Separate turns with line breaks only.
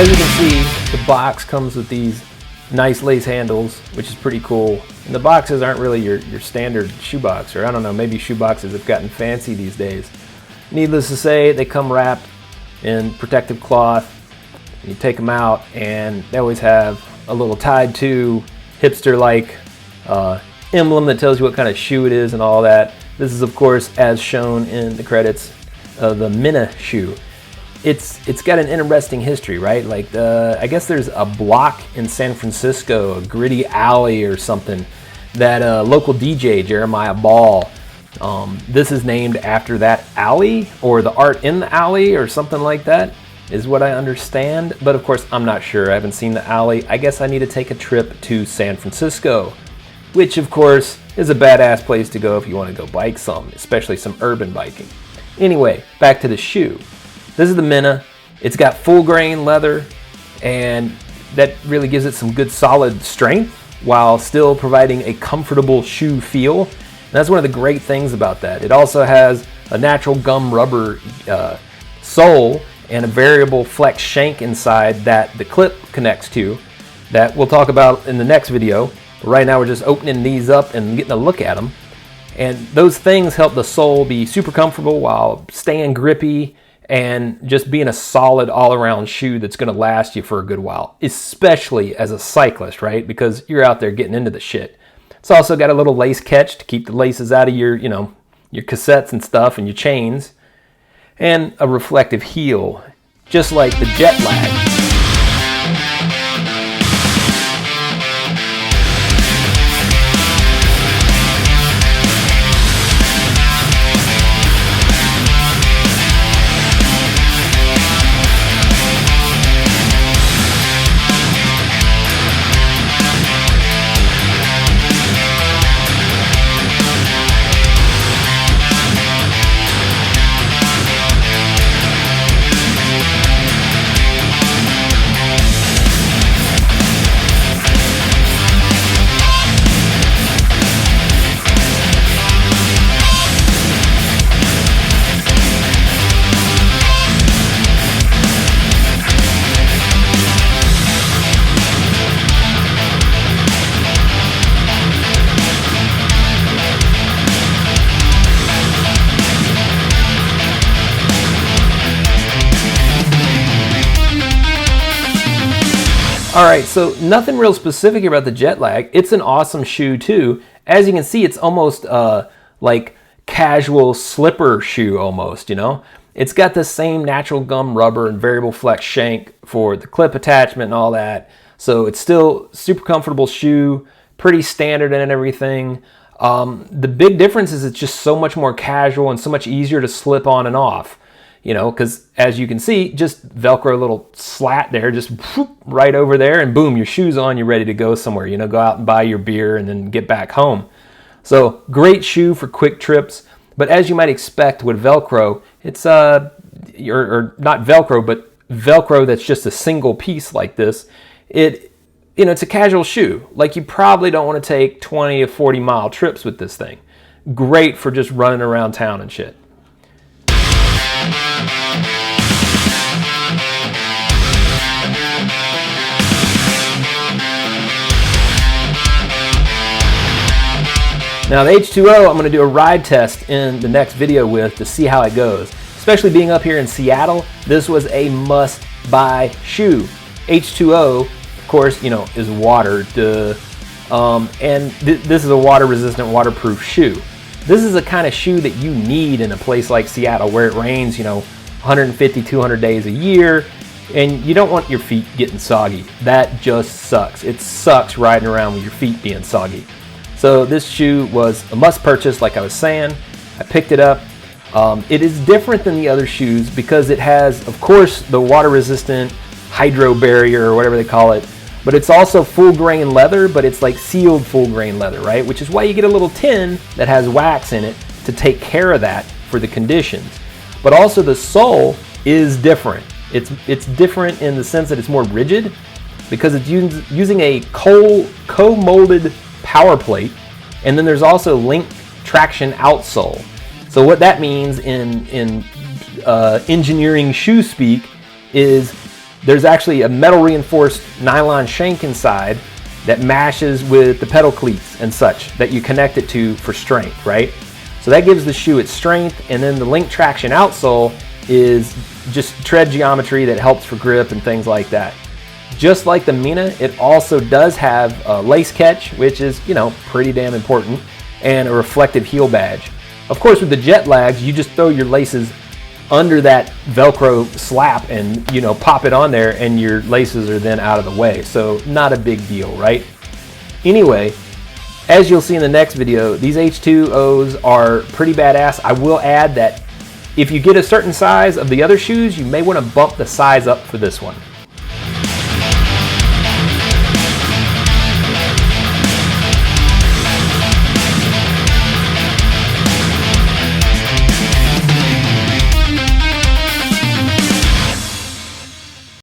As you can see, the box comes with these nice lace handles, which is pretty cool. And the boxes aren't really your standard shoebox, or I don't know, maybe shoeboxes have gotten fancy these days. Needless to say, they come wrapped in protective cloth. You take them out and they always have a little tied to hipster-like emblem that tells you what kind of shoe it is and all that. This is, of course, as shown in the credits, the Minna shoe. It's got an interesting history, right? Like, I guess there's a block in San Francisco, a gritty alley or something, that local DJ, Jeremiah Ball, this is named after that alley, or the art in the alley, or something like that, is what I understand. But of course, I'm not sure. I haven't seen the alley. I guess I need to take a trip to San Francisco, which of course is a badass place to go if you want to go bike some, especially some urban biking. Anyway, back to the shoe. This is the Minna. It's got full grain leather, and that really gives it some good solid strength while still providing a comfortable shoe feel. And that's one of the great things about that. It also has a natural gum rubber sole and a variable flex shank inside that the clip connects to, that we'll talk about in the next video. But right now we're just opening these up and getting a look at them. And those things help the sole be super comfortable while staying grippy and just being a solid all-around shoe that's going to last you for a good while, especially as a cyclist, right? Because you're out there getting into the shit. It's also got a little lace catch to keep the laces out of your, your cassettes and stuff and your chains, and a reflective heel, just like the Jet Lag. Alright, so nothing real specific about the Jet Lag. It's an awesome shoe too. As you can see, it's almost like casual slipper shoe almost, It's got the same natural gum rubber and variable flex shank for the clip attachment and all that. So it's still super comfortable shoe, pretty standard and everything. The big difference is it's just so much more casual and so much easier to slip on and off. Because as you can see, just Velcro a little slat there, just whoop, right over there, and boom, your shoe's on, you're ready to go somewhere. Go out and buy your beer and then get back home. So great shoe for quick trips. But as you might expect with Velcro, it's or not Velcro, but Velcro that's just a single piece like this. It's a casual shoe. Like, you probably don't want to take 20 or 40 mile trips with this thing. Great for just running around town and shit. Now the H2O, I'm going to do a ride test in the next video with to see how it goes. Especially being up here in Seattle, this was a must-buy shoe. H2O, of course, is water, and this is a water-resistant, waterproof shoe. This is the kind of shoe that you need in a place like Seattle where it rains, 150, 200 days a year, and you don't want your feet getting soggy. That just sucks. It sucks riding around with your feet being soggy. So this shoe was a must purchase, like I was saying. I picked it up. It is different than the other shoes because it has, of course, the water-resistant hydro barrier or whatever they call it, but it's also full grain leather, but it's like sealed full grain leather, right? Which is why you get a little tin that has wax in it to take care of that for the conditions. But also the sole is different. It's different in the sense that it's more rigid because it's using a co-molded power plate, and then there's also link traction outsole. So what that means in engineering shoe speak is there's actually a metal reinforced nylon shank inside that mashes with the pedal cleats and such that you connect it to for strength, right? So that gives the shoe its strength, and then the link traction outsole is just tread geometry that helps for grip and things like that. Just like the Mina, it also does have a lace catch, which is, you know, pretty damn important, and a reflective heel badge. Of course, with the jet lags, you just throw your laces under that Velcro slap and, you know, pop it on there, and your laces are then out of the way. So not a big deal, right? Anyway, as you'll see in the next video, these H2Os are pretty badass. I will add that if you get a certain size of the other shoes, you may want to bump the size up for this one.